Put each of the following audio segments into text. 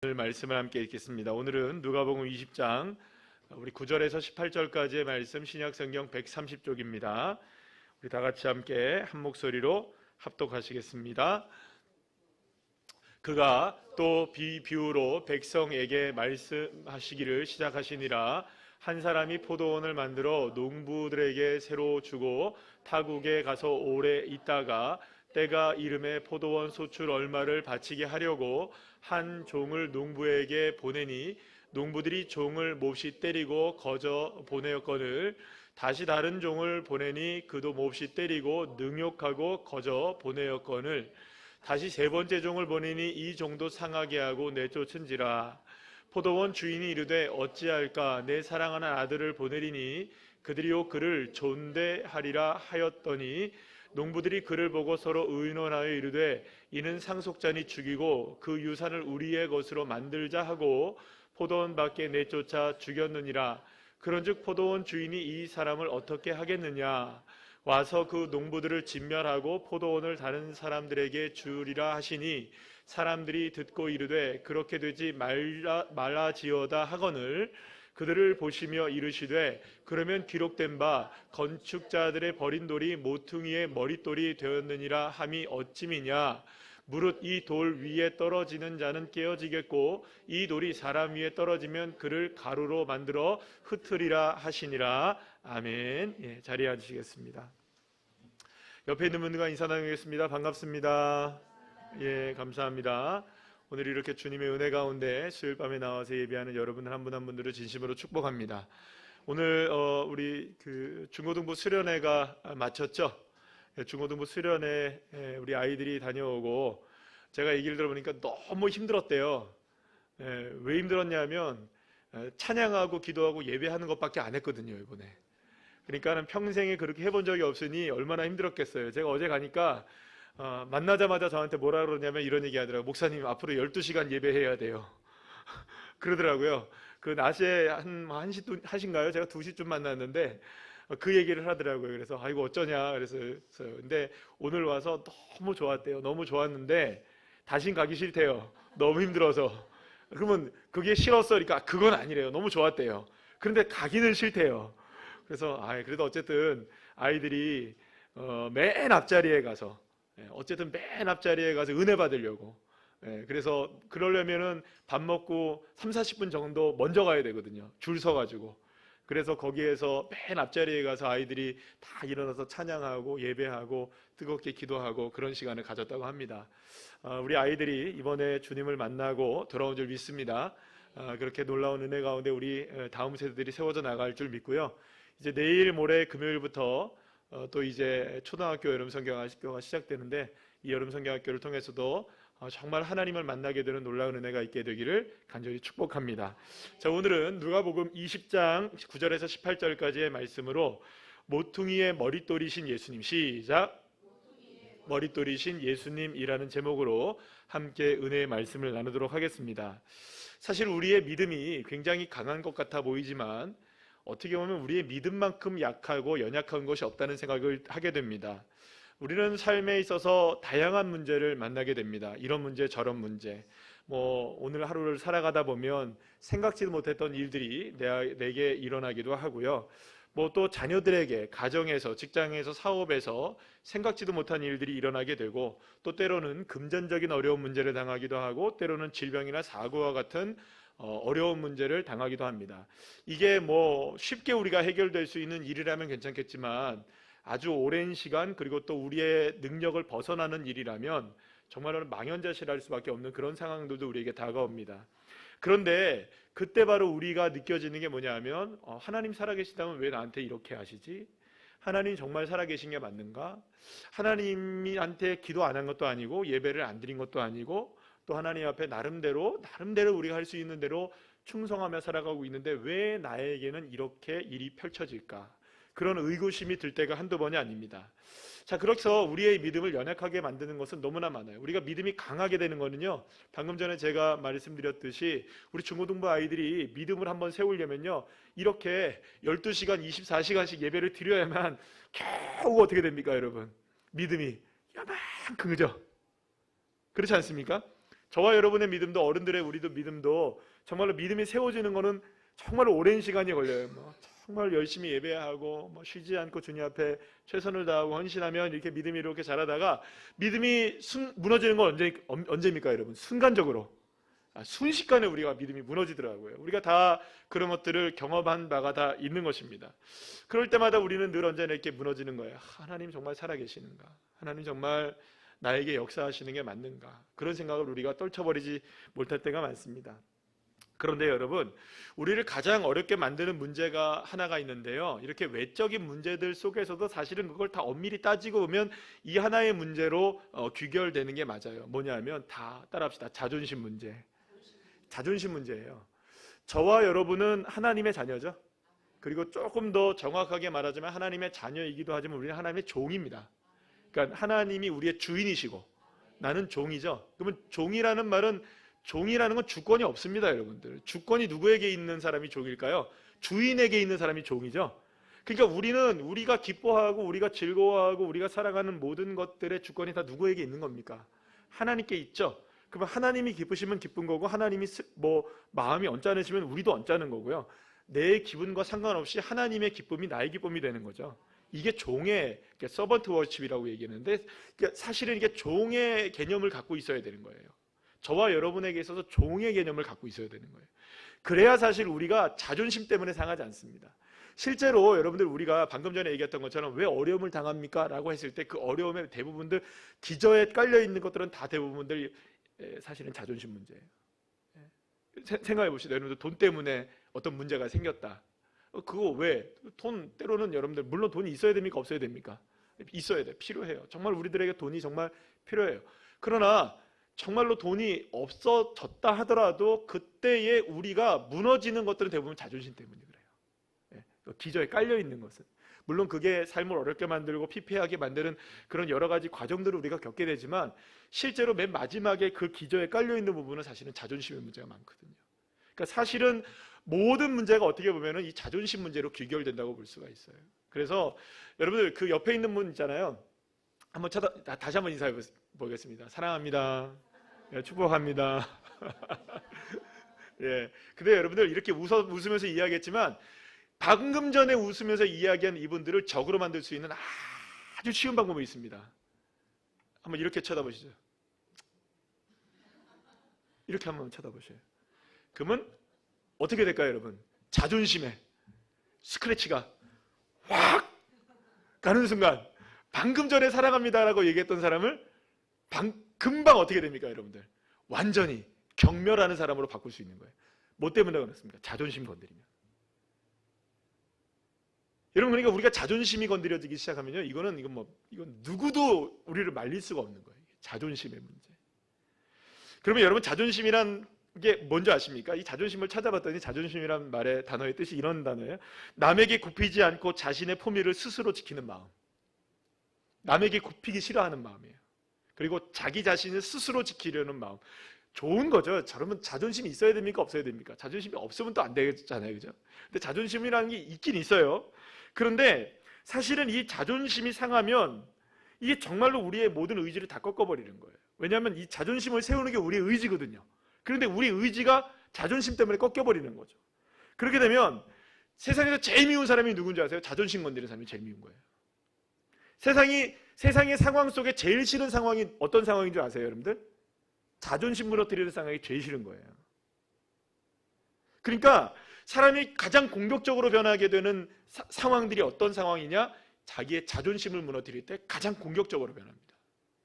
오늘 말씀을 함께 읽겠습니다. 오늘은 누가복음 20장 우리 9절에서 18절까지의 말씀, 신약성경 130쪽입니다. 우리 다 같이 함께 한 목소리로 합독하시겠습니다. 그가 또 비유로 백성에게 말씀하시기를 시작하시니라. 한 사람이 포도원을 만들어 농부들에게 새로 주고 타국에 가서 오래 있다가 때가 이름에 포도원 소출 얼마를 바치게 하려고 한 종을 농부에게 보내니 농부들이 종을 몹시 때리고 거저 보내었거늘 다시 다른 종을 보내니 그도 몹시 때리고 능욕하고 거저 보내었거늘 다시 세 번째 종을 보내니 이 종도 상하게 하고 내쫓은지라. 포도원 주인이 이르되 어찌할까, 내 사랑하는 아들을 보내리니 그들이요 그를 존대하리라 하였더니 농부들이 그를 보고 서로 의논하여 이르되 이는 상속자니 죽이고 그 유산을 우리의 것으로 만들자 하고 포도원 밖에 내쫓아 죽였느니라. 그런즉 포도원 주인이 이 사람을 어떻게 하겠느냐, 와서 그 농부들을 진멸하고 포도원을 다른 사람들에게 주리라 하시니 사람들이 듣고 이르되 그렇게 되지 말라지어다 하거늘 그들을 보시며 이르시되 그러면 기록된 바 건축자들의 버린 돌이 모퉁이의 머릿돌이 되었느니라 함이 어찌미냐. 무릇 이 돌 위에 떨어지는 자는 깨어지겠고 이 돌이 사람 위에 떨어지면 그를 가루로 만들어 흩으리라 하시니라. 아멘. 자리에 앉으시겠습니다. 옆에 있는 분들과 인사 나누겠습니다. 반갑습니다. 감사합니다. 오늘 이렇게 주님의 은혜 가운데 수요일 밤에 나와서 예배하는 여러분들 한 분 한 분들을 진심으로 축복합니다. 오늘 우리 중고등부 수련회가 마쳤죠. 중고등부 수련회 우리 아이들이 다녀오고 제가 얘기를 들어보니까 너무 힘들었대요. 왜 힘들었냐면 찬양하고 기도하고 예배하는 것밖에 안 했거든요, 이번에. 그러니까는 평생에 그렇게 해본 적이 없으니 얼마나 힘들었겠어요. 제가 어제 가니까 만나자마자 저한테 뭐라 그러냐면 이런 얘기 하더라고요. 목사님 앞으로 12시간 예배해야 돼요. 그러더라고요. 그 낮에 한 1시인가요? 제가 2시쯤 만났는데 그 얘기를 하더라고요. 그래서 아이고 어쩌냐 그래서 근데 오늘 와서 너무 좋았대요. 너무 좋았는데 다신 가기 싫대요. 너무 힘들어서. 그러면 그게 싫었어? 그러니까 그건 아니래요. 너무 좋았대요. 그런데 가기는 싫대요. 그래서 그래도 어쨌든 아이들이 맨 앞자리에 가서 맨 앞자리에 가서 은혜 받으려고. 그래서 그러려면은 밥 먹고 30-40분 정도 먼저 가야 되거든요. 줄 서가지고. 그래서 거기에서 맨 앞자리에 가서 아이들이 다 일어나서 찬양하고 예배하고 뜨겁게 기도하고 그런 시간을 가졌다고 합니다. 우리 아이들이 이번에 주님을 만나고 돌아온 줄 믿습니다. 그렇게 놀라운 은혜 가운데 우리 다음 세대들이 세워져 나갈 줄 믿고요. 이제 내일 모레 금요일부터 또 이제 초등학교 여름 성경학교가 시작되는데 이 여름 성경학교를 통해서도 정말 하나님을 만나게 되는 놀라운 은혜가 있게 되기를 간절히 축복합니다. 자, 오늘은 누가복음 20장 9절에서 18절까지의 말씀으로 모퉁이의 머릿돌이신 예수님, 시작. 머릿돌이신 예수님이라는 제목으로 함께 은혜의 말씀을 나누도록 하겠습니다. 사실 우리의 믿음이 굉장히 강한 것 같아 보이지만 어떻게 보면 우리의 믿음만큼 약하고 연약한 것이 없다는 생각을 하게 됩니다. 우리는 삶에 있어서 다양한 문제를 만나게 됩니다. 이런 문제 저런 문제. 오늘 하루를 살아가다 보면 생각지도 못했던 일들이 내게 일어나기도 하고요. 또 자녀들에게 가정에서 직장에서 사업에서 생각지도 못한 일들이 일어나게 되고 또 때로는 금전적인 어려운 문제를 당하기도 하고 때로는 질병이나 사고와 같은 어려운 문제를 당하기도 합니다. 이게 쉽게 우리가 해결될 수 있는 일이라면 괜찮겠지만 아주 오랜 시간 그리고 또 우리의 능력을 벗어나는 일이라면 정말로 망연자실할 수밖에 없는 그런 상황들도 우리에게 다가옵니다. 그런데 그때 바로 우리가 느껴지는 게 뭐냐면 하나님 살아계시다면 왜 나한테 이렇게 하시지? 하나님 정말 살아계신 게 맞는가? 하나님한테 기도 안 한 것도 아니고 예배를 안 드린 것도 아니고 또 하나님 앞에 나름대로 우리가 할 수 있는 대로 충성하며 살아가고 있는데 왜 나에게는 이렇게 일이 펼쳐질까? 그런 의구심이 들 때가 한두 번이 아닙니다. 자, 그래서 우리의 믿음을 연약하게 만드는 것은 너무나 많아요. 우리가 믿음이 강하게 되는 거는요, 방금 전에 제가 말씀드렸듯이 우리 중고등부 아이들이 믿음을 한번 세우려면요, 이렇게 12시간 24시간씩 예배를 드려야만 겨우 어떻게 됩니까 여러분? 믿음이 요만큼, 그죠? 그렇지 않습니까? 저와 여러분의 믿음도, 어른들의 우리도 믿음도 정말로 믿음이 세워지는 거는 정말 오랜 시간이 걸려요. 정말 열심히 예배하고 쉬지 않고 주님 앞에 최선을 다하고 헌신하면 이렇게 믿음이 이렇게 자라다가 믿음이 무너지는 건 언제입니까 여러분? 순간적으로, 순식간에 우리가 믿음이 무너지더라고요. 우리가 다 그런 것들을 경험한 바가 다 있는 것입니다. 그럴 때마다 우리는 늘 언제나 이렇게 무너지는 거예요. 하나님 정말 살아계시는가? 하나님 정말 나에게 역사하시는 게 맞는가? 그런 생각을 우리가 떨쳐버리지 못할 때가 많습니다. 그런데 여러분, 우리를 가장 어렵게 만드는 문제가 하나가 있는데요, 이렇게 외적인 문제들 속에서도 사실은 그걸 다 엄밀히 따지고 보면 이 하나의 문제로 귀결되는 게 맞아요. 뭐냐면 다 따라합시다. 자존심 문제. 자존심 문제예요. 저와 여러분은 하나님의 자녀죠. 그리고 조금 더 정확하게 말하자면 하나님의 자녀이기도 하지만 우리는 하나님의 종입니다. 그러니까 하나님이 우리의 주인이시고 나는 종이죠. 그러면 종이라는 말은, 종이라는 건 주권이 없습니다, 여러분들. 주권이 누구에게 있는 사람이 종일까요? 주인에게 있는 사람이 종이죠. 그러니까 우리는 우리가 기뻐하고 우리가 즐거워하고 우리가 살아가는 모든 것들의 주권이 다 누구에게 있는 겁니까? 하나님께 있죠. 그러면 하나님이 기쁘시면 기쁜 거고, 하나님이 마음이 언짢으시면 우리도 언짢은 거고요. 내 기분과 상관없이 하나님의 기쁨이 나의 기쁨이 되는 거죠. 이게 종의 서번트 워십이라고 얘기하는데, 사실은 이게 종의 개념을 갖고 있어야 되는 거예요. 저와 여러분에게 있어서 종의 개념을 갖고 있어야 되는 거예요. 그래야 사실 우리가 자존심 때문에 상하지 않습니다. 실제로 여러분들, 우리가 방금 전에 얘기했던 것처럼 왜 어려움을 당합니까? 라고 했을 때 그 어려움의 대부분들, 기저에 깔려있는 것들은 다 대부분들 사실은 자존심 문제예요. 생각해 봅시다. 여러분들, 돈 때문에 어떤 문제가 생겼다. 그거 왜? 돈, 때로는 여러분들 물론 돈이 있어야 됩니까? 없어야 됩니까? 있어야 돼. 필요해요. 정말 우리들에게 돈이 정말 필요해요. 그러나 정말로 돈이 없어졌다 하더라도 그때에 우리가 무너지는 것들은 대부분 자존심 때문에 그래요. 기저에 깔려있는 것은. 물론 그게 삶을 어렵게 만들고 피폐하게 만드는 그런 여러 가지 과정들을 우리가 겪게 되지만, 실제로 맨 마지막에 그 기저에 깔려있는 부분은 사실은 자존심의 문제가 많거든요. 그러니까 사실은 모든 문제가 어떻게 보면 이 자존심 문제로 귀결된다고 볼 수가 있어요. 그래서 여러분들, 그 옆에 있는 분 있잖아요. 한번 다시 한번 인사해 보겠습니다. 사랑합니다. 축복합니다. 예. 근데 여러분들, 이렇게 웃으면서 이야기했지만 방금 전에 웃으면서 이야기한 이분들을 적으로 만들 수 있는 아주 쉬운 방법이 있습니다. 한번 이렇게 쳐다보시죠. 이렇게 한번 쳐다보세요. 그러면 어떻게 될까요, 여러분? 자존심에 스크래치가 확 가는 순간, 방금 전에 사랑합니다라고 얘기했던 사람을 금방 어떻게 됩니까, 여러분들? 완전히 경멸하는 사람으로 바꿀 수 있는 거예요. 뭐 때문에 그렇습니까? 자존심 건드리면. 여러분, 그러니까 우리가 자존심이 건드려지기 시작하면요, 이건 누구도 우리를 말릴 수가 없는 거예요. 자존심의 문제. 그러면 여러분, 자존심이란 게 뭔지 아십니까? 이 자존심을 찾아봤더니 자존심이란 말의 단어의 뜻이 이런 단어예요. 남에게 굽히지 않고 자신의 품위를 스스로 지키는 마음. 남에게 굽히기 싫어하는 마음이에요. 그리고 자기 자신을 스스로 지키려는 마음. 좋은 거죠. 여러분, 자존심이 있어야 됩니까? 없어야 됩니까? 자존심이 없으면 또 안 되잖아요. 그죠? 근데 자존심이라는 게 있긴 있어요. 그런데 사실은 이 자존심이 상하면 이게 정말로 우리의 모든 의지를 다 꺾어버리는 거예요. 왜냐하면 이 자존심을 세우는 게 우리의 의지거든요. 그런데 우리 의지가 자존심 때문에 꺾여버리는 거죠. 그렇게 되면 세상에서 제일 미운 사람이 누군지 아세요? 자존심 건드리는 사람이 제일 미운 거예요. 세상의 상황 속에 제일 싫은 상황이 어떤 상황인 줄 아세요, 여러분들? 자존심 무너뜨리는 상황이 제일 싫은 거예요. 그러니까 사람이 가장 공격적으로 변하게 되는 상황들이 어떤 상황이냐? 자기의 자존심을 무너뜨릴 때 가장 공격적으로 변합니다.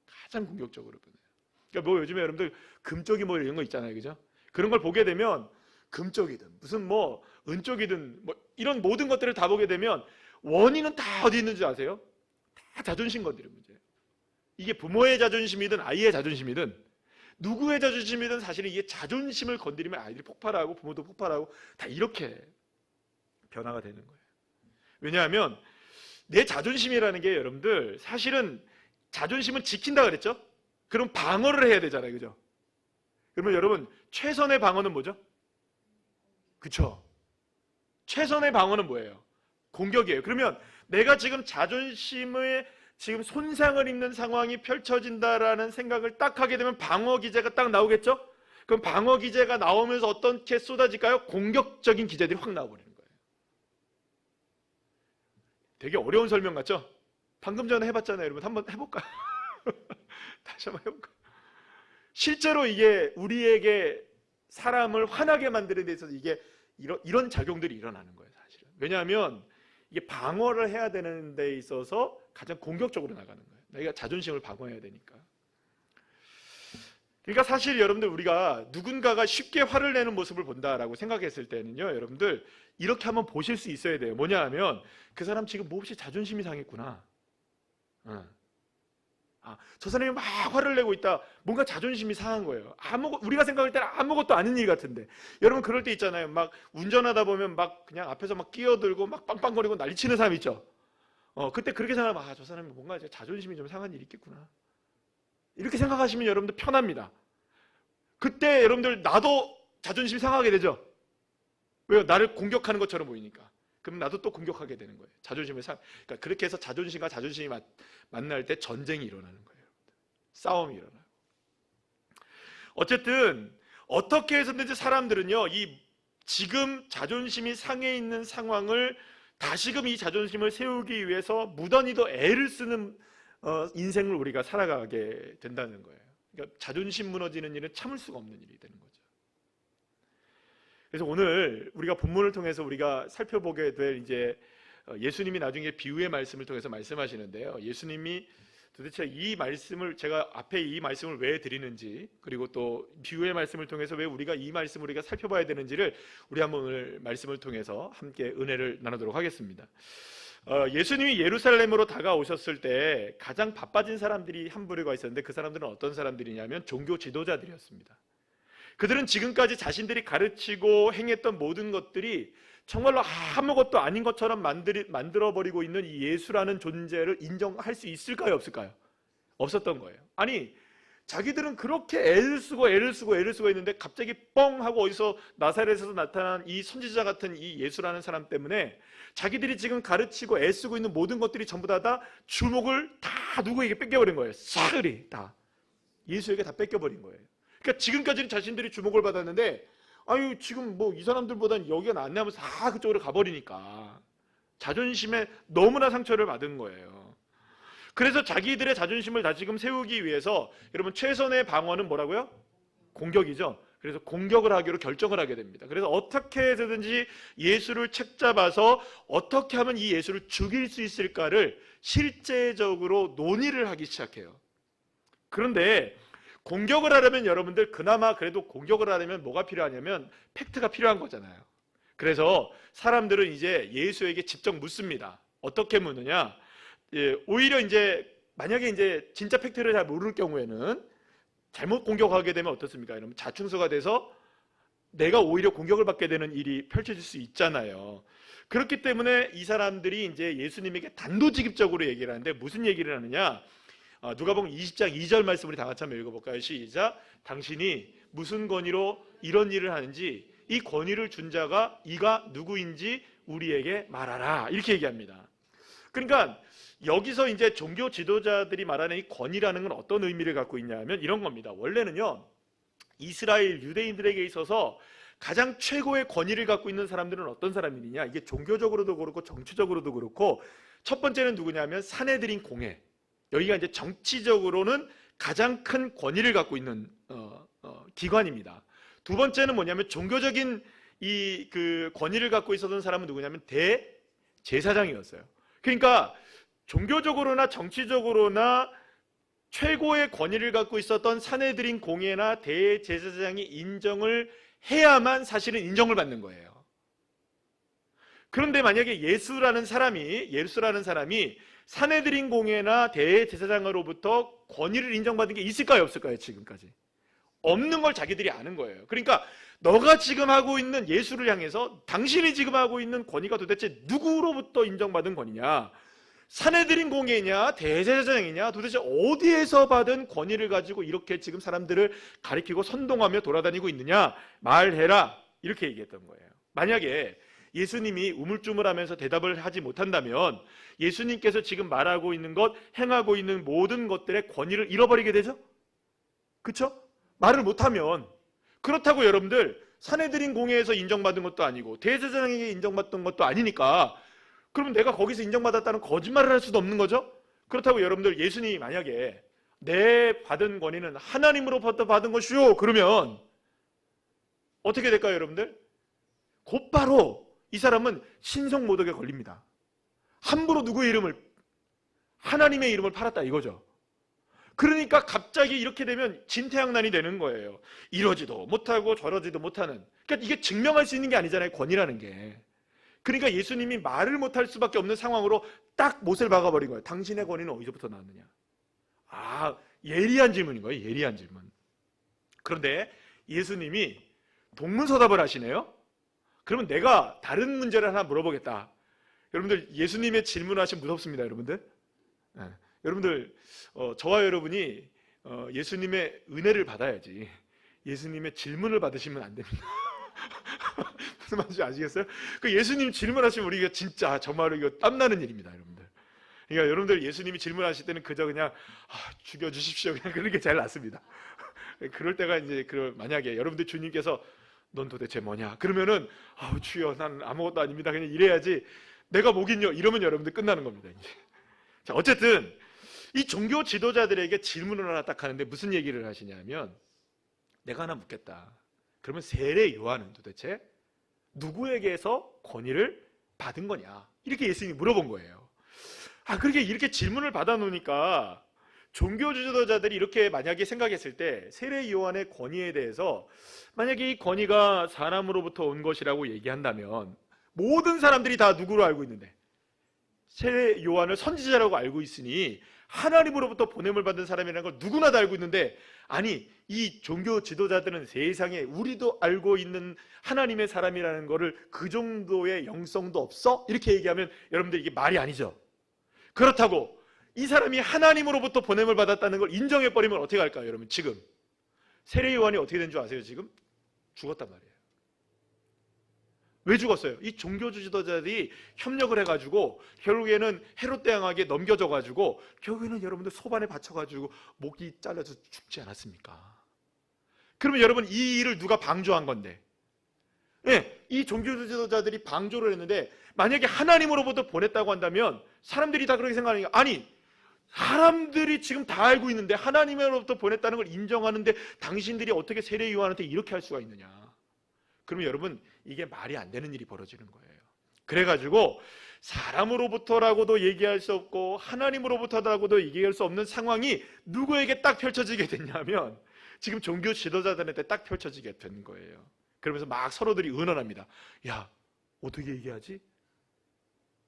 가장 공격적으로 변해요. 그러니까 요즘에 여러분들 금쪽이 이런 거 있잖아요, 그죠? 그런 걸 보게 되면, 금쪽이든 무슨 은쪽이든 이런 모든 것들을 다 보게 되면 원인은 다 어디 있는지 아세요? 다 자존심 건드리는 문제예요. 이게 부모의 자존심이든 아이의 자존심이든 누구의 자존심이든 사실은 이게 자존심을 건드리면 아이들이 폭발하고 부모도 폭발하고 다 이렇게 변화가 되는 거예요. 왜냐하면 내 자존심이라는 게, 여러분들, 사실은 자존심은 지킨다 그랬죠? 그럼 방어를 해야 되잖아요, 그죠? 그러면 여러분, 최선의 방어는 뭐죠? 그쵸? 최선의 방어는 뭐예요? 공격이에요. 그러면 내가 지금 자존심의 지금 손상을 입는 상황이 펼쳐진다라는 생각을 딱 하게 되면 방어 기제가 딱 나오겠죠? 그럼 방어 기제가 나오면서 어떻게 쏟아질까요? 공격적인 기제들이 확 나와버리는 거예요. 되게 어려운 설명 같죠? 방금 전에 해봤잖아요. 여러분 한번 해볼까요? 다시 한번 해볼까요? 실제로 이게 우리에게 사람을 화나게 만드는 데 있어서 이게 이런 작용들이 일어나는 거예요, 사실은. 왜냐하면 이게 방어를 해야 되는 데 있어서 가장 공격적으로 나가는 거예요. 내가 자존심을 방어해야 되니까. 그러니까 사실 여러분들 우리가 누군가가 쉽게 화를 내는 모습을 본다라고 생각했을 때는요, 여러분들 이렇게 한번 보실 수 있어야 돼요. 뭐냐 하면 그 사람 지금 몹시 자존심이 상했구나. 저 사람이 막 화를 내고 있다. 뭔가 자존심이 상한 거예요. 우리가 생각할 때는 아무것도 아닌 일 같은데. 여러분 그럴 때 있잖아요. 막 운전하다 보면 막 그냥 앞에서 막 끼어들고 막 빵빵거리고 난리치는 사람 있죠. 그때 그렇게 생각하면 저 사람이 뭔가 자존심이 좀 상한 일이 있겠구나. 이렇게 생각하시면 여러분들 편합니다. 그때 여러분들 나도 자존심 상하게 되죠. 왜요? 나를 공격하는 것처럼 보이니까. 그럼 나도 또 공격하게 되는 거예요. 그러니까 그렇게 해서 자존심과 자존심이 만날 때 전쟁이 일어나는 거예요. 싸움이 일어나요. 어쨌든 어떻게 해서든지 사람들은요, 이 지금 자존심이 상해 있는 상황을 다시금 이 자존심을 세우기 위해서 무던히도 애를 쓰는 인생을 우리가 살아가게 된다는 거예요. 그러니까 자존심 무너지는 일은 참을 수가 없는 일이 되는 거죠. 그래서 오늘 우리가 본문을 통해서 우리가 살펴보게 될 이제 예수님이 나중에 비유의 말씀을 통해서 말씀하시는데요. 예수님이 도대체 이 말씀을 제가 앞에 이 말씀을 왜 드리는지, 그리고 또 비유의 말씀을 통해서 왜 우리가 이 말씀을 우리가 살펴봐야 되는지를 우리 한번 오늘 말씀을 통해서 함께 은혜를 나누도록 하겠습니다. 예수님이 예루살렘으로 다가오셨을 때 가장 바빠진 사람들이 한 부류가 있었는데 그 사람들은 어떤 사람들이냐면 종교 지도자들이었습니다. 그들은 지금까지 자신들이 가르치고 행했던 모든 것들이 정말로 아무것도 아닌 것처럼 만들어버리고 있는 이 예수라는 존재를 인정할 수 있을까요? 없을까요? 없었던 거예요. 아니, 자기들은 그렇게 애를 쓰고 있는데 갑자기 뻥 하고 어디서 나사렛에서 나타난 이 선지자 같은 이 예수라는 사람 때문에 자기들이 지금 가르치고 애쓰고 있는 모든 것들이 전부 다 주목을 다 누구에게 뺏겨버린 거예요. 싸그리 다 예수에게 다 뺏겨버린 거예요. 그러니까 지금까지는 자신들이 주목을 받았는데 아유 지금 뭐 이 사람들보다는 여기가 낫네 하면서 다 그쪽으로 가버리니까 자존심에 너무나 상처를 받은 거예요. 그래서 자기들의 자존심을 다시금 세우기 위해서 여러분 최선의 방어는 뭐라고요? 공격이죠. 그래서 공격을 하기로 결정을 하게 됩니다. 그래서 어떻게 해서든지 예수를 책잡아서 어떻게 하면 이 예수를 죽일 수 있을까를 실제적으로 논의를 하기 시작해요. 그런데 공격을 하려면 여러분들 그나마 그래도 공격을 하려면 뭐가 필요하냐면 팩트가 필요한 거잖아요. 그래서 사람들은 이제 예수에게 직접 묻습니다. 어떻게 묻느냐? 오히려 이제 만약에 이제 진짜 팩트를 잘 모를 경우에는 잘못 공격하게 되면 어떻습니까? 여러분 자충수가 돼서 내가 오히려 공격을 받게 되는 일이 펼쳐질 수 있잖아요. 그렇기 때문에 이 사람들이 이제 예수님에게 단도직입적으로 얘기를 하는데 무슨 얘기를 하느냐? 누가복음 20장 2절 말씀 우리 다 같이 한번 읽어볼까요? 시작. 당신이 무슨 권위로 이런 일을 하는지 이 권위를 준 자가 이가 누구인지 우리에게 말하라. 이렇게 얘기합니다. 그러니까 여기서 이제 종교 지도자들이 말하는 이 권위라는 건 어떤 의미를 갖고 있냐면 이런 겁니다. 원래는요, 이스라엘 유대인들에게 있어서 가장 최고의 권위를 갖고 있는 사람들은 어떤 사람이냐? 이게 종교적으로도 그렇고 정치적으로도 그렇고 첫 번째는 누구냐면 사내들인 공회. 여기가 이제 정치적으로는 가장 큰 권위를 갖고 있는 기관입니다. 두 번째는 뭐냐면 종교적인 그 권위를 갖고 있었던 사람은 누구냐면 대제사장이었어요. 그러니까 종교적으로나 정치적으로나 최고의 권위를 갖고 있었던 사내들인 공회나 대제사장이 인정을 해야만 사실은 인정을 받는 거예요. 그런데 만약에 예수라는 사람이 사내들인 공회나 대제사장으로부터 권위를 인정받은 게 있을까요? 없을까요? 지금까지 없는 걸 자기들이 아는 거예요. 그러니까 너가 지금 하고 있는 예수를 향해서 당신이 지금 하고 있는 권위가 도대체 누구로부터 인정받은 권위냐? 사내들인 공회냐? 대제사장이냐? 도대체 어디에서 받은 권위를 가지고 이렇게 지금 사람들을 가리키고 선동하며 돌아다니고 있느냐? 말해라. 이렇게 얘기했던 거예요. 만약에 예수님이 우물쭈물하면서 대답을 하지 못한다면 예수님께서 지금 말하고 있는 것, 행하고 있는 모든 것들의 권위를 잃어버리게 되죠? 그렇죠? 말을 못하면. 그렇다고 여러분들 산헤드린 공회에서 인정받은 것도 아니고 대제사장에게 인정받던 것도 아니니까 그러면 내가 거기서 인정받았다는 거짓말을 할 수도 없는 거죠? 그렇다고 여러분들 예수님이 만약에 내 받은 권위는 하나님으로부터 받은 것이요 그러면 어떻게 될까요 여러분들? 곧바로 이 사람은 신성모독에 걸립니다. 함부로 누구의 이름을, 하나님의 이름을 팔았다 이거죠. 그러니까 갑자기 이렇게 되면 진퇴양난이 되는 거예요. 이러지도 못하고 저러지도 못하는. 그러니까 이게 증명할 수 있는 게 아니잖아요, 권위라는 게. 그러니까 예수님이 말을 못할 수밖에 없는 상황으로 딱 못을 박아버린 거예요. 당신의 권위는 어디서부터 나왔느냐. 아, 예리한 질문인 거예요, 예리한 질문. 그런데 예수님이 동문서답을 하시네요. 그러면 내가 다른 문제를 하나 물어보겠다. 여러분들 예수님의 질문하시면 무섭습니다, 여러분들. 네. 여러분들 저와 여러분이 예수님의 은혜를 받아야지 예수님의 질문을 받으시면 안 됩니다. 무슨 말인지 아시겠어요? 그 예수님 질문하시면 우리가 진짜 정말로 이거 땀나는 일입니다, 여러분들. 그러니까 여러분들 예수님이 질문하실 때는 그저 그냥 죽여주십시오 그냥 그런 게 제일 낫습니다. 그럴 때가 이제 만약에 여러분들 주님께서 넌 도대체 뭐냐? 그러면은 주여 난 아무것도 아닙니다. 그냥 이래야지. 내가 뭐긴요? 이러면 여러분들 끝나는 겁니다. 이제. 자, 어쨌든 이 종교 지도자들에게 질문을 하나 딱 하는데 무슨 얘기를 하시냐면 내가 하나 묻겠다. 그러면 세례 요한은 도대체 누구에게서 권위를 받은 거냐? 이렇게 예수님이 물어본 거예요. 그렇게 이렇게 질문을 받아놓으니까 종교 지도자들이 이렇게 만약에 생각했을 때 세례 요한의 권위에 대해서 만약에 이 권위가 사람으로부터 온 것이라고 얘기한다면 모든 사람들이 다 누구로 알고 있는데 세례 요한을 선지자라고 알고 있으니 하나님으로부터 보냄을 받은 사람이라는 걸 누구나 다 알고 있는데 아니 이 종교 지도자들은 세상에 우리도 알고 있는 하나님의 사람이라는 거를 그 정도의 영성도 없어? 이렇게 얘기하면 여러분들 이게 말이 아니죠. 그렇다고 이 사람이 하나님으로부터 보냄을 받았다는 걸 인정해버리면 어떻게 할까요? 여러분 지금 세례 요한이 어떻게 된 줄 아세요? 지금 죽었단 말이에요. 왜 죽었어요? 이 종교 지도자들이 협력을 해가지고 결국에는 헤롯 대왕에게 넘겨져가지고 결국에는 여러분들 소반에 받쳐가지고 목이 잘려서 죽지 않았습니까? 그러면 여러분 이 일을 누가 방조한 건데? 네, 이 종교 지도자들이 방조를 했는데 만약에 하나님으로부터 보냈다고 한다면 사람들이 다 그렇게 생각하니까 아니 사람들이 지금 다 알고 있는데 하나님으로부터 보냈다는 걸 인정하는데 당신들이 어떻게 세례 요한한테 이렇게 할 수가 있느냐? 그러면 여러분 이게 말이 안 되는 일이 벌어지는 거예요. 그래가지고 사람으로부터라고도 얘기할 수 없고 하나님으로부터라고도 얘기할 수 없는 상황이 누구에게 딱 펼쳐지게 됐냐면 지금 종교 지도자들한테 딱 펼쳐지게 된 거예요. 그러면서 막 서로들이 의논합니다. 야 어떻게 얘기하지?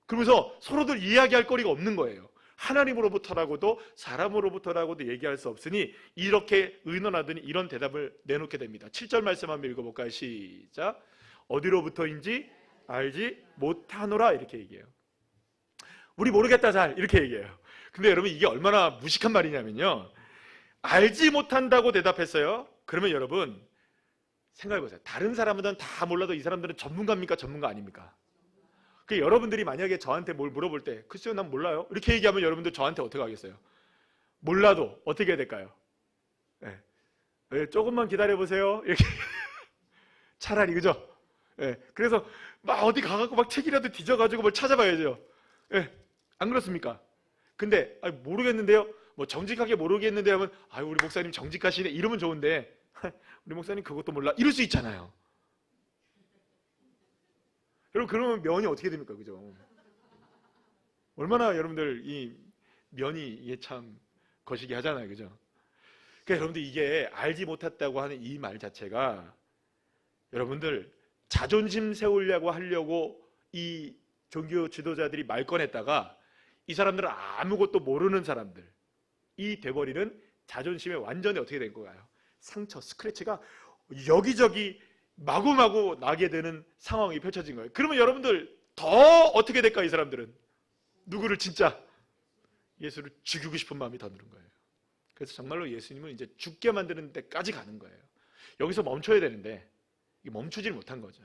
그러면서 서로들 이야기할 거리가 없는 거예요. 하나님으로부터라고도 사람으로부터라고도 얘기할 수 없으니 이렇게 의논하더니 이런 대답을 내놓게 됩니다. 7절 말씀 한번 읽어볼까요? 시작. 어디로부터인지 알지 못하노라 이렇게 얘기해요. 우리 모르겠다 잘 이렇게 얘기해요. 근데 여러분 이게 얼마나 무식한 말이냐면요. 알지 못한다고 대답했어요. 그러면 여러분 생각해보세요. 다른 사람들은 다 몰라도 이 사람들은 전문가입니까? 전문가 아닙니까? 여러분들이 만약에 저한테 뭘 물어볼 때 글쎄요 난 몰라요 이렇게 얘기하면 여러분들 저한테 어떻게 하겠어요? 몰라도 어떻게 해야 될까요? 네, 조금만 기다려보세요 이렇게 차라리 그죠? 네, 그래서 막 어디 가갖고 막 책이라도 뒤져가지고 뭘 찾아봐야죠. 네, 안 그렇습니까? 근데 모르겠는데요 뭐 정직하게 모르겠는데 하면 우리 목사님 정직하시네 이러면 좋은데 우리 목사님 그것도 몰라 이럴 수 있잖아요. 여러분 그러면 면이 어떻게 됩니까? 그죠? 얼마나 여러분들 이 면이 이게 참 거시기 하잖아요. 그죠? 그러니까 여러분들 이게 알지 못했다고 하는 이 말 자체가 여러분들 자존심 세우려고 하려고 이 종교 지도자들이 말 꺼냈다가 이 사람들은 아무것도 모르는 사람들 이 돼버리는 자존심에 완전히 어떻게 된 거예요? 상처, 스크래치가 여기저기 마구마구 나게 되는 상황이 펼쳐진 거예요. 그러면 여러분들 더 어떻게 될까? 이 사람들은 누구를 진짜 예수를 죽이고 싶은 마음이 더 드는 거예요. 그래서 정말로 예수님은 이제 죽게 만드는 데까지 가는 거예요. 여기서 멈춰야 되는데 이게 멈추질 못한 거죠.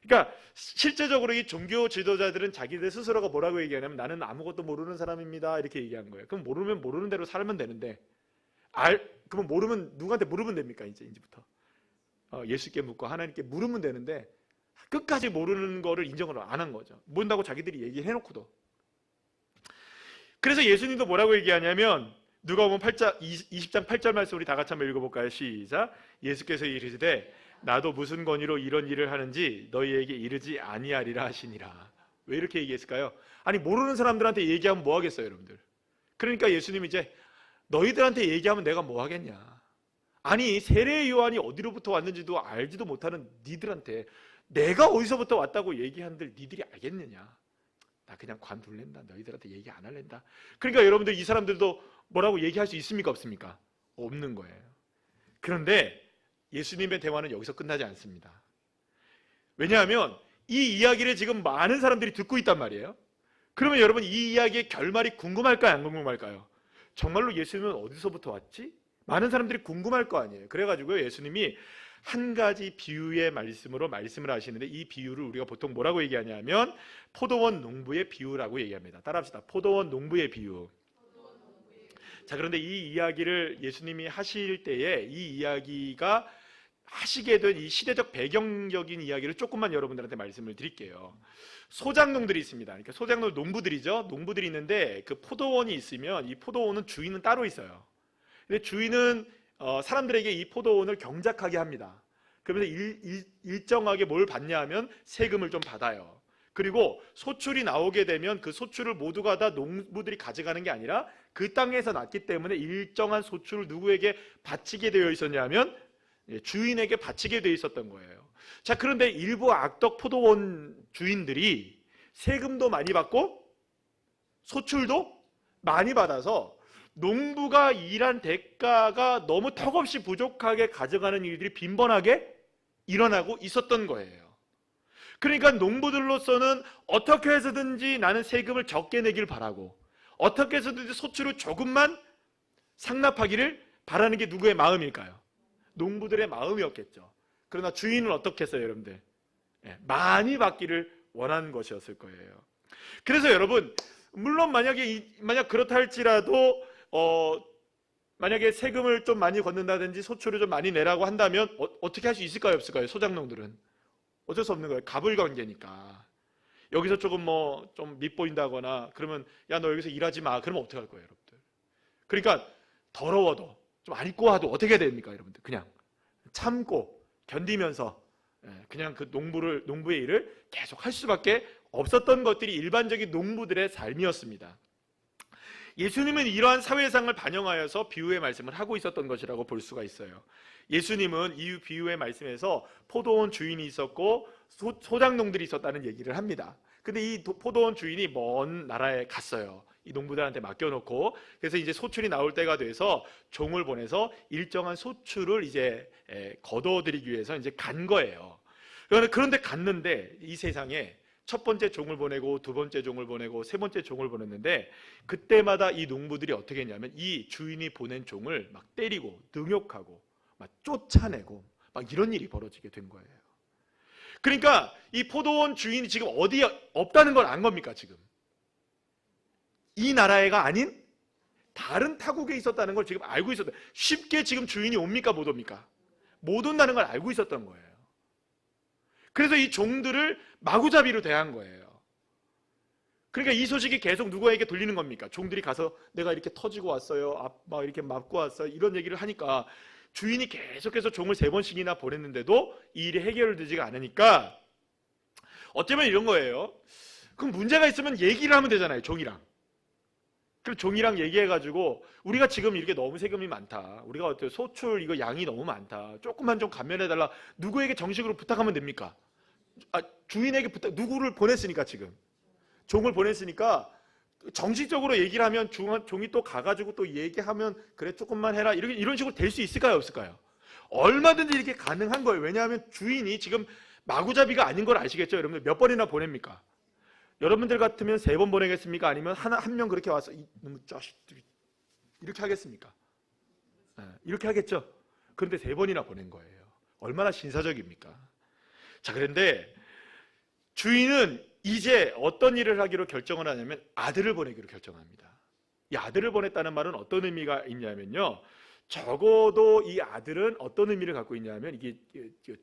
그러니까 실제적으로 이 종교 지도자들은 자기들 스스로가 뭐라고 얘기하냐면 나는 아무것도 모르는 사람입니다 이렇게 얘기한 거예요. 그럼 모르면 모르는 대로 살면 되는데 그러면 모르면 누구한테 물으면 됩니까? 이제부터 예수께 묻고 하나님께 물으면 되는데 끝까지 모르는 거를 인정을 안 한 거죠. 모른다고 자기들이 얘기해놓고도. 그래서 예수님도 뭐라고 얘기하냐면 누가복음 20장 8절 말씀 우리 다 같이 한번 읽어볼까요? 시작. 예수께서 이르시되 나도 무슨 권위로 이런 일을 하는지 너희에게 이르지 아니하리라 하시니라. 왜 이렇게 얘기했을까요? 아니 모르는 사람들한테 얘기하면 뭐 하겠어요 여러분들. 그러니까 예수님이 이제 너희들한테 얘기하면 내가 뭐 하겠냐. 아니 세례 요한이 어디로부터 왔는지도 알지도 못하는 니들한테 내가 어디서부터 왔다고 얘기하는들 니들이 알겠느냐. 나 그냥 관둘랜다. 너희들한테 얘기 안 할랜다. 그러니까 여러분들 이 사람들도 뭐라고 얘기할 수 있습니까? 없습니까? 없는 거예요. 그런데 예수님의 대화는 여기서 끝나지 않습니다. 왜냐하면 이 이야기를 지금 많은 사람들이 듣고 있단 말이에요. 그러면 여러분 이 이야기의 결말이 궁금할까요? 안 궁금할까요? 정말로 예수님은 어디서부터 왔지? 많은 사람들이 궁금할 거 아니에요. 그래가지고 예수님이 한 가지 비유의 말씀으로 말씀을 하시는데 이 비유를 우리가 보통 뭐라고 얘기하냐면 포도원 농부의 비유라고 얘기합니다. 따라합시다. 포도원 농부의 비유. 자, 그런데 이 이야기를 예수님이 하실 때에 이 이야기가 하시게 된 이 시대적 배경적인 이야기를 조금만 여러분들한테 말씀을 드릴게요. 소작농들이 있습니다. 그러니까 소작농 농부들이죠. 농부들이 있는데 그 포도원이 있으면 이 포도원은 주인은 따로 있어요. 근데 주인은 사람들에게 이 포도원을 경작하게 합니다. 그러면서 일정하게 뭘 받냐 하면 세금을 좀 받아요. 그리고 소출이 나오게 되면 그 소출을 모두가 다 농부들이 가져가는 게 아니라 그 땅에서 났기 때문에 일정한 소출을 누구에게 바치게 되어 있었냐면 주인에게 바치게 되어 있었던 거예요. 자, 그런데 일부 악덕 포도원 주인들이 세금도 많이 받고 소출도 많이 받아서 농부가 일한 대가가 너무 턱없이 부족하게 가져가는 일들이 빈번하게 일어나고 있었던 거예요. 그러니까 농부들로서는 어떻게 해서든지 나는 세금을 적게 내길 바라고 어떻게 해서든지 소출을 조금만 상납하기를 바라는 게 누구의 마음일까요? 농부들의 마음이었겠죠. 그러나 주인은 어떻게 했어요, 여러분들? 많이 받기를 원하는 것이었을 거예요. 그래서 여러분, 물론 만약 그렇다 할지라도 만약에 세금을 좀 많이 걷는다든지 소출을 좀 많이 내라고 한다면 어떻게 할 수 있을까요, 없을까요? 소작농들은 어쩔 수 없는 거예요. 갑을관계니까. 여기서 조금 좀 밉보인다거나 그러면 야, 너 여기서 일하지 마. 그러면 어떻게 할 거예요, 여러분들? 그러니까 더러워도 좀 안 입고 와도 어떻게 해야 됩니까, 여러분들? 그냥 참고 견디면서 그냥 그 농부의 일을 계속 할 수밖에 없었던 것들이 일반적인 농부들의 삶이었습니다. 예수님은 이러한 사회상을 반영하여서 비유의 말씀을 하고 있었던 것이라고 볼 수가 있어요. 예수님은 이 비유의 말씀에서 포도원 주인이 있었고 소작농들이 있었다는 얘기를 합니다. 근데 이 포도원 주인이 먼 나라에 갔어요. 이 농부들한테 맡겨놓고. 그래서 이제 소출이 나올 때가 돼서 종을 보내서 일정한 소출을 이제 거둬들이기 위해서 이제 간 거예요. 그런데 갔는데 이 세상에 첫 번째 종을 보내고 두 번째 종을 보내고 세 번째 종을 보냈는데 그때마다 이 농부들이 어떻게 했냐면 이 주인이 보낸 종을 막 때리고 능욕하고 막 쫓아내고 막 이런 일이 벌어지게 된 거예요. 그러니까 이 포도원 주인이 지금 어디에 없다는 걸 안 겁니까? 지금 이 나라에가 아닌 다른 타국에 있었다는 걸 지금 알고 있었다. 쉽게 지금 주인이 옵니까? 못 옵니까? 못 온다는 걸 알고 있었던 거예요. 그래서 이 종들을 마구잡이로 대한 거예요. 그러니까 이 소식이 계속 누구에게 들리는 겁니까? 종들이 가서 내가 이렇게 터지고 왔어요. 막 이렇게 맞고 왔어요. 이런 얘기를 하니까 주인이 계속해서 종을 3번씩이나 보냈는데도 이 일이 해결되지가 않으니까 어쩌면 이런 거예요. 그럼 문제가 있으면 얘기를 하면 되잖아요. 종이랑. 그럼 종이랑 얘기해가지고 우리가 지금 이렇게 너무 세금이 많다. 우리가 어때요? 소출 이거 양이 너무 많다. 조금만 좀 감면해달라. 누구에게 정식으로 부탁하면 됩니까? 주인에게 누구를 보냈으니까 지금 종을 보냈으니까 정식적으로 얘기를 하면 종이 또 가가지고 또 얘기하면 그래 조금만 해라 이런 식으로 될 수 있을까요, 없을까요? 얼마든지 이렇게 가능한 거예요. 왜냐하면 주인이 지금 마구잡이가 아닌 걸 아시겠죠? 여러분들 몇 번이나 보냅니까? 여러분들 같으면 3번 보내겠습니까? 아니면 한 명 그렇게 와서 이놈의 자식들이 이렇게 하겠습니까? 이렇게 하겠죠? 그런데 3번이나 보낸 거예요. 얼마나 신사적입니까? 자, 그런데 주인은 이제 어떤 일을 하기로 결정을 하냐면 아들을 보내기로 결정합니다. 이 아들을 보냈다는 말은 어떤 의미가 있냐면요, 적어도 이 아들은 어떤 의미를 갖고 있냐면 이게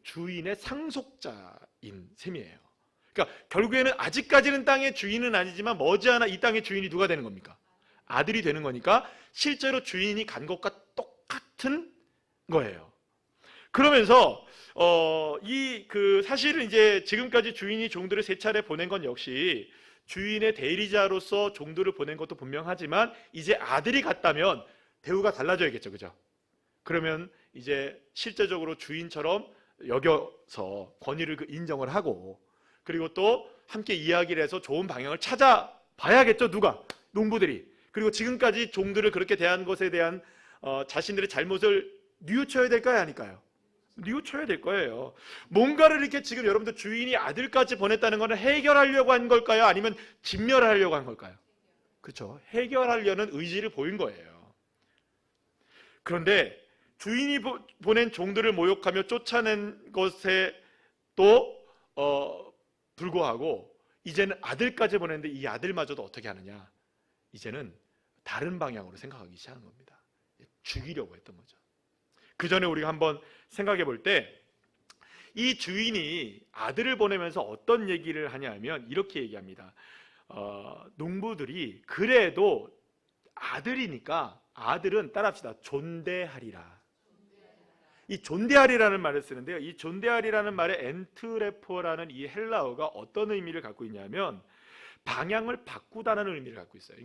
주인의 상속자인 셈이에요. 그러니까 결국에는 아직까지는 땅의 주인은 아니지만 머지않아 이 땅의 주인이 누가 되는 겁니까? 아들이 되는 거니까 실제로 주인이 간 것과 똑같은 거예요. 그러면서 사실은 이제 지금까지 주인이 종들을 세 차례 보낸 건 역시 주인의 대리자로서 종들을 보낸 것도 분명하지만 이제 아들이 갔다면 대우가 달라져야겠죠, 그죠? 그러면 이제 실제적으로 주인처럼 여겨서 권위를 인정을 하고, 그리고 또 함께 이야기를 해서 좋은 방향을 찾아봐야겠죠, 누가? 농부들이. 그리고 지금까지 종들을 그렇게 대한 것에 대한 자신들의 잘못을 뉘우쳐야 될까요, 아닐까요? 뉘우쳐야 될 거예요. 뭔가를 이렇게 지금 여러분들 주인이 아들까지 보냈다는 것은 해결하려고 한 걸까요? 아니면 진멸하려고 한 걸까요? 그렇죠. 해결하려는 의지를 보인 거예요. 그런데 주인이 보낸 종들을 모욕하며 쫓아낸 것에 또 불구하고 이제는 아들까지 보냈는데 이 아들마저도 어떻게 하느냐? 이제는 다른 방향으로 생각하기 시작하는 겁니다. 죽이려고 했던 거죠. 그 전에 우리가 한번 생각해 볼 때 이 주인이 아들을 보내면서 어떤 얘기를 하냐면 이렇게 얘기합니다. 농부들이 그래도 아들이니까 아들은 따라합시다. 존대하리라. 이 존대하리라는 말을 쓰는데요, 이 존대하리라는 말의 엔트레포라는 이 헬라어가 어떤 의미를 갖고 있냐면 방향을 바꾸다는 의미를 갖고 있어요.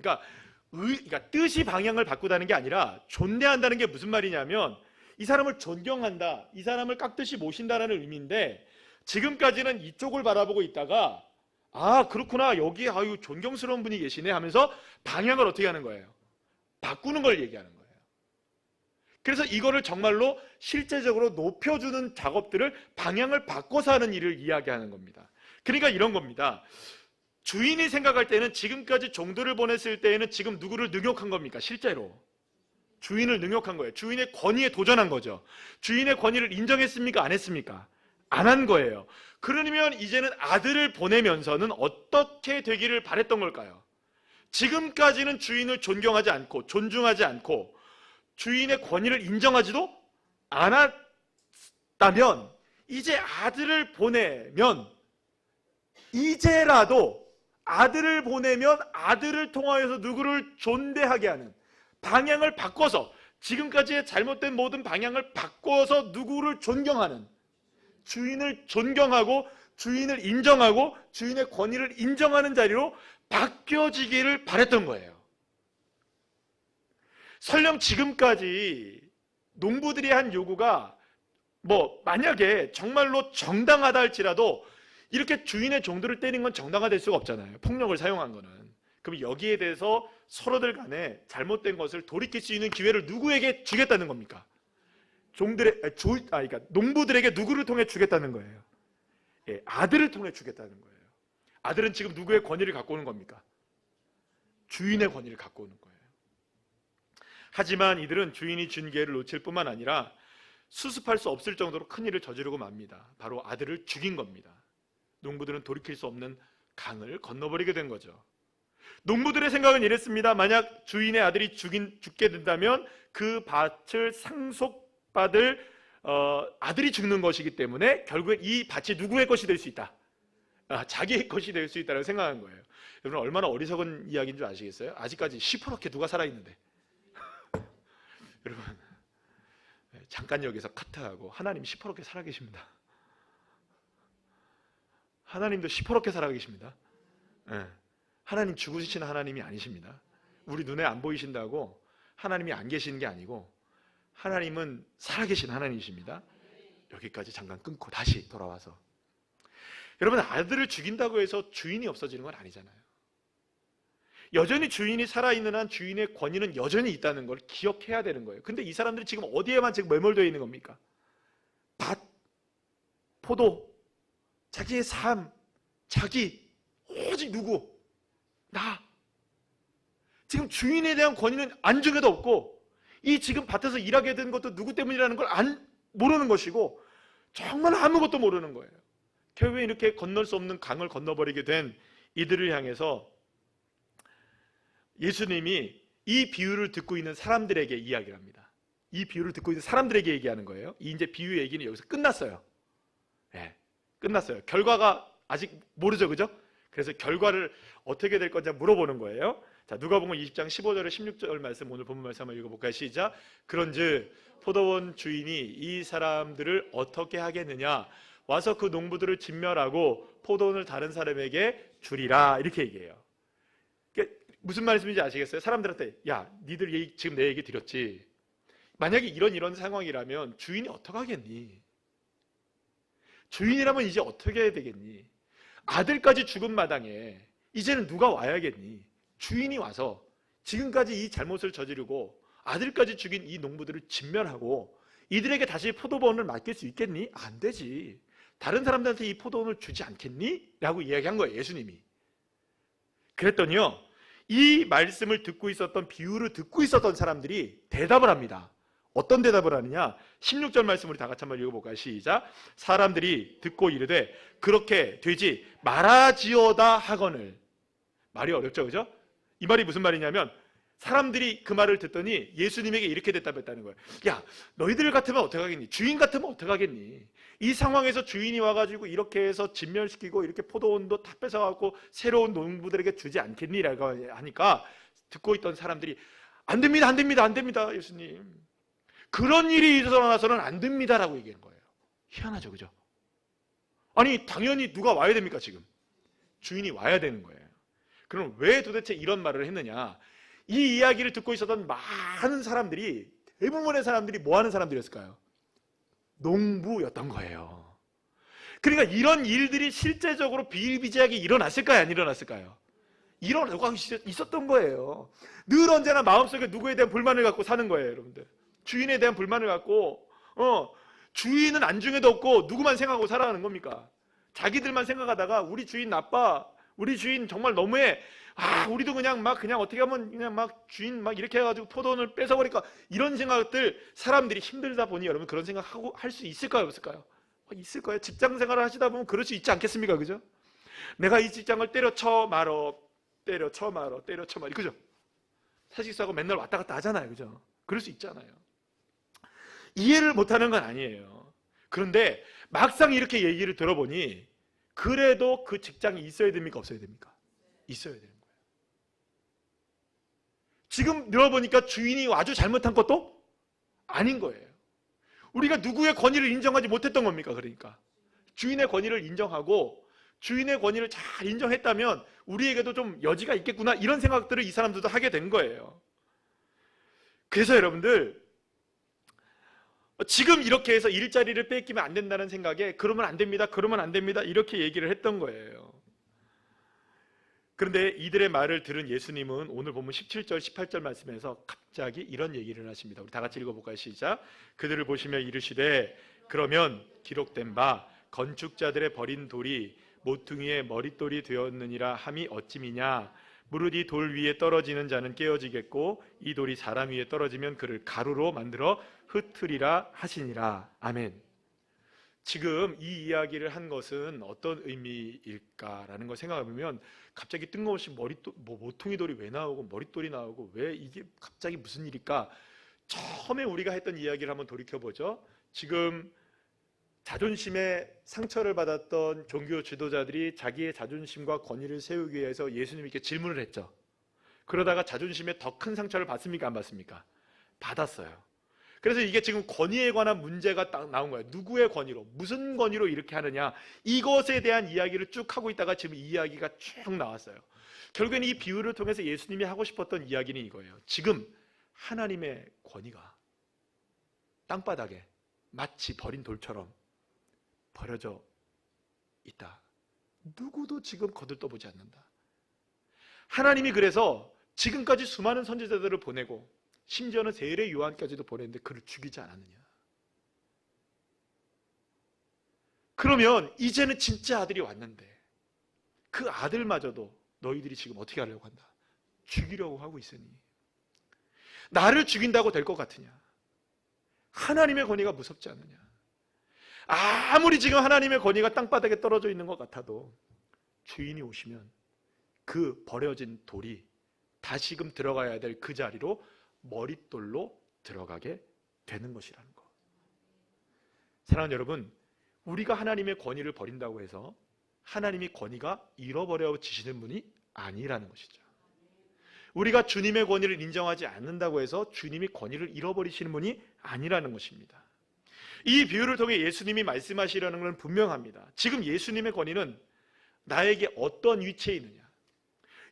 그러니까 뜻이 방향을 바꾸다는 게 아니라 존대한다는 게 무슨 말이냐면 이 사람을 존경한다, 이 사람을 깍듯이 모신다라는 의미인데, 지금까지는 이쪽을 바라보고 있다가 아 그렇구나, 여기 아유 존경스러운 분이 계시네 하면서 방향을 어떻게 하는 거예요? 바꾸는 걸 얘기하는 거예요. 그래서 이거를 정말로 실제적으로 높여주는 작업들을 방향을 바꿔서 하는 일을 이야기하는 겁니다. 그러니까 이런 겁니다. 주인이 생각할 때는 지금까지 종들을 보냈을 때에는 지금 누구를 능욕한 겁니까? 실제로 주인을 능욕한 거예요. 주인의 권위에 도전한 거죠. 주인의 권위를 인정했습니까? 안 했습니까? 안 한 거예요. 그러면 이제는 아들을 보내면서는 어떻게 되기를 바랬던 걸까요? 지금까지는 주인을 존경하지 않고 존중하지 않고 주인의 권위를 인정하지도 않았다면 이제 아들을 보내면, 이제라도 아들을 보내면 아들을 통하여서 누구를 존대하게 하는 방향을 바꿔서, 지금까지의 잘못된 모든 방향을 바꿔서 누구를 존경하는, 주인을 존경하고 주인을 인정하고 주인의 권위를 인정하는 자리로 바뀌어지기를 바랬던 거예요. 설령 지금까지 농부들이 한 요구가 만약에 정말로 정당하다 할지라도 이렇게 주인의 종들을 때린 건 정당화될 수가 없잖아요. 폭력을 사용한 거는. 그럼 여기에 대해서 서로들 간에 잘못된 것을 돌이킬 수 있는 기회를 누구에게 주겠다는 겁니까? 그러니까 농부들에게 누구를 통해 주겠다는 거예요? 예, 아들을 통해 주겠다는 거예요. 아들은 지금 누구의 권위를 갖고 오는 겁니까? 주인의 권위를 갖고 오는 거예요. 하지만 이들은 주인이 준 기회를 놓칠 뿐만 아니라 수습할 수 없을 정도로 큰 일을 저지르고 맙니다. 바로 아들을 죽인 겁니다. 농부들은 돌이킬 수 없는 강을 건너버리게 된 거죠. 농부들의 생각은 이랬습니다. 만약 주인의 아들이 죽게 된다면 그 밭을 상속받을 아들이 죽는 것이기 때문에 결국에 이 밭이 누구의 것이 될 수 있다? 자기의 것이 될 수 있다고 생각한 거예요. 여러분 얼마나 어리석은 이야기인 줄 아시겠어요? 아직까지 시퍼렇게 누가 살아있는데 여러분 잠깐 여기서 카트하고 하나님 시퍼렇게 살아계십니다. 하나님도 시퍼렇게 살아계십니다. 하나님 죽으시는 하나님이 아니십니다. 우리 눈에 안 보이신다고 하나님이 안 계시는 게 아니고 하나님은 살아계신 하나님이십니다. 여기까지 잠깐 끊고 다시 돌아와서, 여러분 아들을 죽인다고 해서 주인이 없어지는 건 아니잖아요. 여전히 주인이 살아있는 한 주인의 권위는 여전히 있다는 걸 기억해야 되는 거예요. 근데 이 사람들이 지금 어디에만 지금 매몰되어 있는 겁니까? 밭, 포도, 자기의 삶, 자기, 오직 누구? 나. 지금 주인에 대한 권위는 안중에도 없고 이 지금 밭에서 일하게 된 것도 누구 때문이라는 걸 모르는 것이고 정말 아무것도 모르는 거예요. 결국에 이렇게 건널 수 없는 강을 건너버리게 된 이들을 향해서 예수님이 이 비유를 듣고 있는 사람들에게 이야기를 합니다. 이 비유를 듣고 있는 사람들에게 얘기하는 거예요. 이 이제 비유 얘기는 여기서 끝났어요. 네, 끝났어요. 결과가 아직 모르죠, 그죠? 그래서 결과를 어떻게 될 건지 물어보는 거예요. 자, 누가복음 20장 15절에 16절 말씀, 오늘 본문 말씀 한번 읽어볼까요? 시작. 그런즉 포도원 주인이 이 사람들을 어떻게 하겠느냐? 와서 그 농부들을 진멸하고 포도원을 다른 사람에게 주리라, 이렇게 얘기해요. 그러니까 무슨 말씀인지 아시겠어요? 사람들한테 야, 니들 지금 내 얘기 드렸지? 만약에 이런 상황이라면 주인이 어떡하겠니? 주인이라면 이제 어떻게 해야 되겠니? 아들까지 죽은 마당에 이제는 누가 와야겠니? 주인이 와서 지금까지 이 잘못을 저지르고 아들까지 죽인 이 농부들을 진멸하고 이들에게 다시 포도원을 맡길 수 있겠니? 안 되지. 다른 사람들한테 이 포도원을 주지 않겠니? 라고 이야기한 거예요, 예수님이. 그랬더니요, 이 말씀을 듣고 있었던, 비유를 듣고 있었던 사람들이 대답을 합니다. 어떤 대답을 하느냐? 16절 말씀 우리 다 같이 한번 읽어볼까요? 시작. 사람들이 듣고 이르되 그렇게 되지 말아지어다 하거늘. 말이 어렵죠, 그죠? 이 말이 무슨 말이냐면 사람들이 그 말을 듣더니 예수님에게 이렇게 대답했다는 거예요. 야, 너희들 같으면 어떡하겠니? 주인 같으면 어떡하겠니? 이 상황에서 주인이 와가지고 이렇게 해서 진멸시키고 이렇게 포도원도 다 뺏어갖고 새로운 농부들에게 주지 않겠니? 라고 하니까 듣고 있던 사람들이 안 됩니다, 안 됩니다, 안 됩니다, 예수님. 그런 일이 일어나서는 안 됩니다라고 얘기하는 거예요. 희한하죠, 그죠? 아니, 당연히 누가 와야 됩니까, 지금? 주인이 와야 되는 거예요. 그럼 왜 도대체 이런 말을 했느냐? 이 이야기를 듣고 있었던 많은 사람들이, 대부분의 사람들이 뭐 하는 사람들이었을까요? 농부였던 거예요. 그러니까 이런 일들이 실제적으로 비일비재하게 일어났을까요? 안 일어났을까요? 일어나고 있었던 거예요. 늘 언제나 마음속에 누구에 대한 불만을 갖고 사는 거예요, 여러분들. 주인에 대한 불만을 갖고 주인은 안중에도 없고 누구만 생각하고 살아가는 겁니까? 자기들만 생각하다가 우리 주인 나빠, 우리 주인 정말 너무해, 우리도 그냥 어떻게 하면 그냥 주인 이렇게 해가지고 포도원을 뺏어버릴까, 이런 생각들, 사람들이 힘들다 보니 여러분 그런 생각하고 할 수 있을까요, 없을까요? 있을 거예요. 직장 생활을 하시다 보면 그럴 수 있지 않겠습니까, 그죠? 내가 이 직장을 때려쳐 말어, 그죠? 사직서하고 맨날 왔다 갔다 하잖아요, 그죠? 그럴 수 있잖아요. 이해를 못하는 건 아니에요. 그런데 막상 이렇게 얘기를 들어보니 그래도 그 직장이 있어야 됩니까, 없어야 됩니까? 있어야 되는 거예요. 지금 들어보니까 주인이 아주 잘못한 것도 아닌 거예요. 우리가 누구의 권위를 인정하지 못했던 겁니까? 그러니까 주인의 권위를 인정하고 주인의 권위를 잘 인정했다면 우리에게도 좀 여지가 있겠구나, 이런 생각들을 이 사람들도 하게 된 거예요. 그래서 여러분들, 지금 이렇게 해서 일자리를 뺏기면 안 된다는 생각에 그러면 안 됩니다 이렇게 얘기를 했던 거예요. 그런데 이들의 말을 들은 예수님은 오늘 보면 17절 18절 말씀에서 갑자기 이런 얘기를 하십니다. 우리 다 같이 읽어볼까요? 시작. 그들을 보시며 이르시되 그러면 기록된 바 건축자들의 버린 돌이 모퉁이의 머릿돌이 되었느니라 함이 어찌미냐? 무릇 이 돌 위에 떨어지는 자는 깨어지겠고 이 돌이 사람 위에 떨어지면 그를 가루로 만들어 흩으리라 하시니라. 아멘. 지금 이 이야기를 한 것은 어떤 의미일까라는 걸 생각해보면 갑자기 뜬금없이 모퉁이 돌이 왜 나오고 머릿돌이 나오고 왜 이게 갑자기 무슨 일일까? 처음에 우리가 했던 이야기를 한번 돌이켜보죠. 지금 자존심에 상처를 받았던 종교 지도자들이 자기의 자존심과 권위를 세우기 위해서 예수님께 질문을 했죠. 그러다가 자존심에 더 큰 상처를 받습니까, 안 받습니까? 받았어요. 그래서 이게 지금 권위에 관한 문제가 딱 나온 거예요. 누구의 권위로, 무슨 권위로 이렇게 하느냐, 이것에 대한 이야기를 쭉 하고 있다가 지금 이 이야기가 쭉 나왔어요. 결국에는 이 비유를 통해서 예수님이 하고 싶었던 이야기는 이거예요. 지금 하나님의 권위가 땅바닥에 마치 버린 돌처럼 버려져 있다. 누구도 지금 거들떠보지 않는다. 하나님이 그래서 지금까지 수많은 선지자들을 보내고 심지어는 세례 요한까지도 보냈는데 그를 죽이지 않았느냐. 그러면 이제는 진짜 아들이 왔는데 그 아들마저도 너희들이 지금 어떻게 하려고 한다? 죽이려고 하고 있으니 나를 죽인다고 될 것 같으냐? 하나님의 권위가 무섭지 않느냐? 아무리 지금 하나님의 권위가 땅바닥에 떨어져 있는 것 같아도 주인이 오시면 그 버려진 돌이 다시금 들어가야 될 그 자리로 머릿돌로 들어가게 되는 것이라는 것. 사랑하는 여러분, 우리가 하나님의 권위를 버린다고 해서 하나님이 권위가 잃어버려지시는 분이 아니라는 것이죠. 우리가 주님의 권위를 인정하지 않는다고 해서 주님이 권위를 잃어버리시는 분이 아니라는 것입니다. 이 비유를 통해 예수님이 말씀하시려는 것은 분명합니다. 지금 예수님의 권위는 나에게 어떤 위치에 있느냐?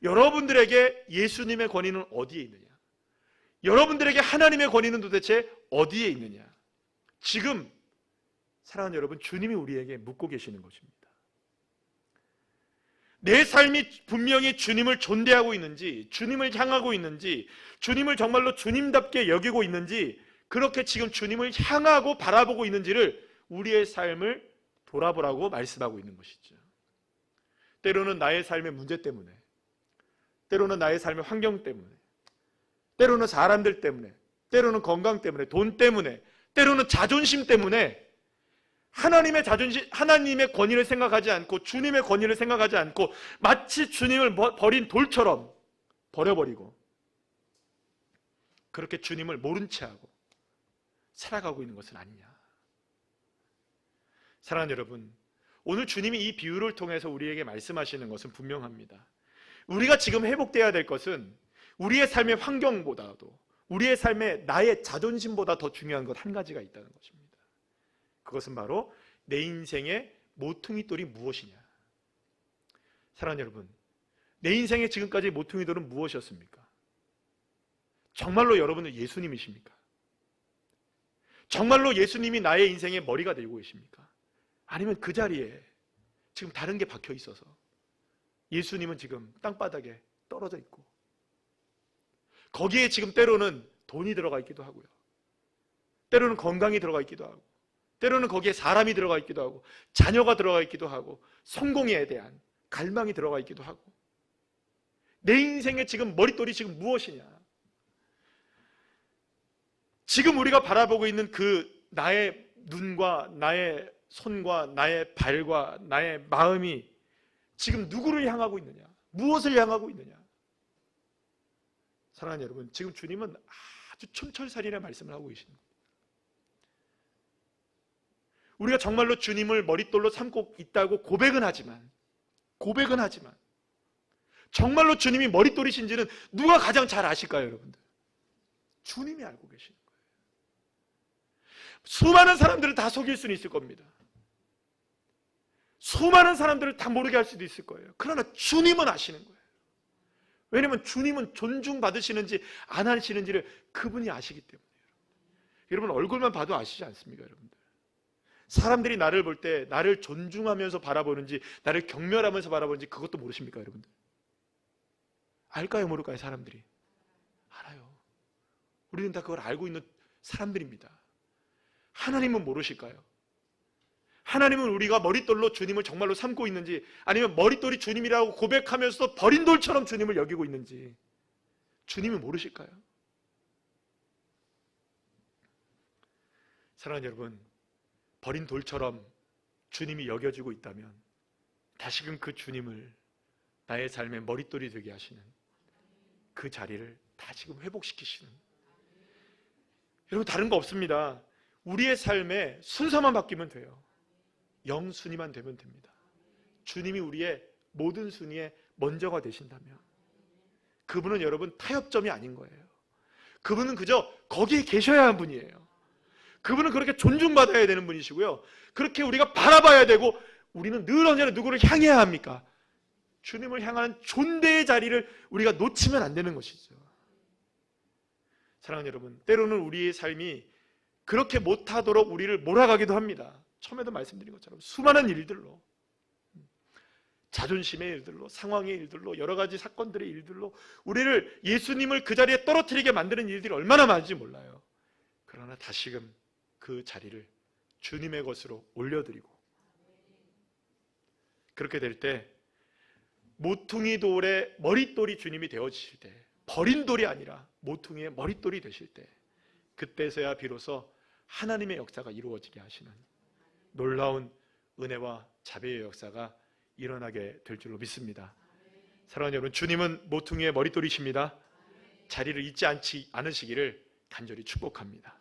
여러분들에게 예수님의 권위는 어디에 있느냐? 여러분들에게 하나님의 권위는 도대체 어디에 있느냐? 지금 사랑하는 여러분, 주님이 우리에게 묻고 계시는 것입니다. 내 삶이 분명히 주님을 존대하고 있는지, 주님을 향하고 있는지, 주님을 정말로 주님답게 여기고 있는지, 그렇게 지금 주님을 향하고 바라보고 있는지를 우리의 삶을 돌아보라고 말씀하고 있는 것이죠. 때로는 나의 삶의 문제 때문에, 때로는 나의 삶의 환경 때문에, 때로는 사람들 때문에, 때로는 건강 때문에, 돈 때문에, 때로는 자존심 때문에 하나님의 자존심, 하나님의 권위를 생각하지 않고 주님의 권위를 생각하지 않고 마치 주님을 버린 돌처럼 버려버리고 그렇게 주님을 모른 채 하고 살아가고 있는 것은 아니냐. 사랑하는 여러분, 오늘 주님이 이 비유를 통해서 우리에게 말씀하시는 것은 분명합니다. 우리가 지금 회복되어야 될 것은 우리의 삶의 환경보다도 우리의 삶의 나의 자존심보다 더 중요한 것 한 가지가 있다는 것입니다. 그것은 바로 내 인생의 모퉁이돌이 무엇이냐. 사랑하는 여러분, 내 인생의 지금까지 모퉁이돌은 무엇이었습니까? 정말로 여러분은 예수님이십니까? 정말로 예수님이 나의 인생의 머리가 되고 계십니까? 아니면 그 자리에 지금 다른 게 박혀 있어서 예수님은 지금 땅바닥에 떨어져 있고 거기에 지금 때로는 돈이 들어가 있기도 하고요, 때로는 건강이 들어가 있기도 하고, 때로는 거기에 사람이 들어가 있기도 하고, 자녀가 들어가 있기도 하고, 성공에 대한 갈망이 들어가 있기도 하고, 내 인생의 지금 머릿돌이 지금 무엇이냐? 지금 우리가 바라보고 있는 그 나의 눈과 나의 손과 나의 발과 나의 마음이 지금 누구를 향하고 있느냐? 무엇을 향하고 있느냐? 사랑하는 여러분, 지금 주님은 아주 촌철살인의 말씀을 하고 계십니다. 우리가 정말로 주님을 머릿돌로 삼고 있다고 고백은 하지만 정말로 주님이 머릿돌이신지는 누가 가장 잘 아실까요, 여러분들? 주님이 알고 계시는 거예요. 수많은 사람들을 다 속일 수는 있을 겁니다. 수많은 사람들을 다 모르게 할 수도 있을 거예요. 그러나 주님은 아시는 거예요. 왜냐하면 주님은 존중받으시는지 안 하시는지를 그분이 아시기 때문에. 여러분, 얼굴만 봐도 아시지 않습니까, 여러분들? 사람들이 나를 볼 때 나를 존중하면서 바라보는지 나를 경멸하면서 바라보는지 그것도 모르십니까, 여러분들? 알까요, 모를까요? 사람들이 알아요. 우리는 다 그걸 알고 있는 사람들입니다. 하나님은 모르실까요? 하나님은 우리가 머릿돌로 주님을 정말로 삼고 있는지, 아니면 머릿돌이 주님이라고 고백하면서도 버린 돌처럼 주님을 여기고 있는지 주님은 모르실까요? 사랑하는 여러분, 버린 돌처럼 주님이 여겨지고 있다면 다시금 그 주님을 나의 삶의 머릿돌이 되게 하시는 그 자리를 다시금 회복시키시는, 여러분, 다른 거 없습니다. 우리의 삶의 순서만 바뀌면 돼요. 영순위만 되면 됩니다. 주님이 우리의 모든 순위의 먼저가 되신다면 그분은 여러분 타협점이 아닌 거예요. 그분은 그저 거기에 계셔야 하는 분이에요. 그분은 그렇게 존중받아야 되는 분이시고요, 그렇게 우리가 바라봐야 되고, 우리는 늘 언제나 누구를 향해야 합니까? 주님을 향하는 존대의 자리를 우리가 놓치면 안 되는 것이죠. 사랑하는 여러분, 때로는 우리의 삶이 그렇게 못하도록 우리를 몰아가기도 합니다. 처음에도 말씀드린 것처럼 수많은 일들로, 자존심의 일들로, 상황의 일들로, 여러 가지 사건들의 일들로 우리를, 예수님을 그 자리에 떨어뜨리게 만드는 일들이 얼마나 많은지 몰라요. 그러나 다시금 그 자리를 주님의 것으로 올려드리고, 그렇게 될 때 모퉁이 돌의 머릿돌이 주님이 되어지실 때, 버린 돌이 아니라 모퉁이의 머릿돌이 되실 때, 그때서야 비로소 하나님의 역사가 이루어지게 하시는, 놀라운 은혜와 자비의 역사가 일어나게 될 줄로 믿습니다. 사랑하는 여러분, 주님은 모퉁이의 머릿돌이십니다. 자리를 잊지 않으시기를 간절히 축복합니다.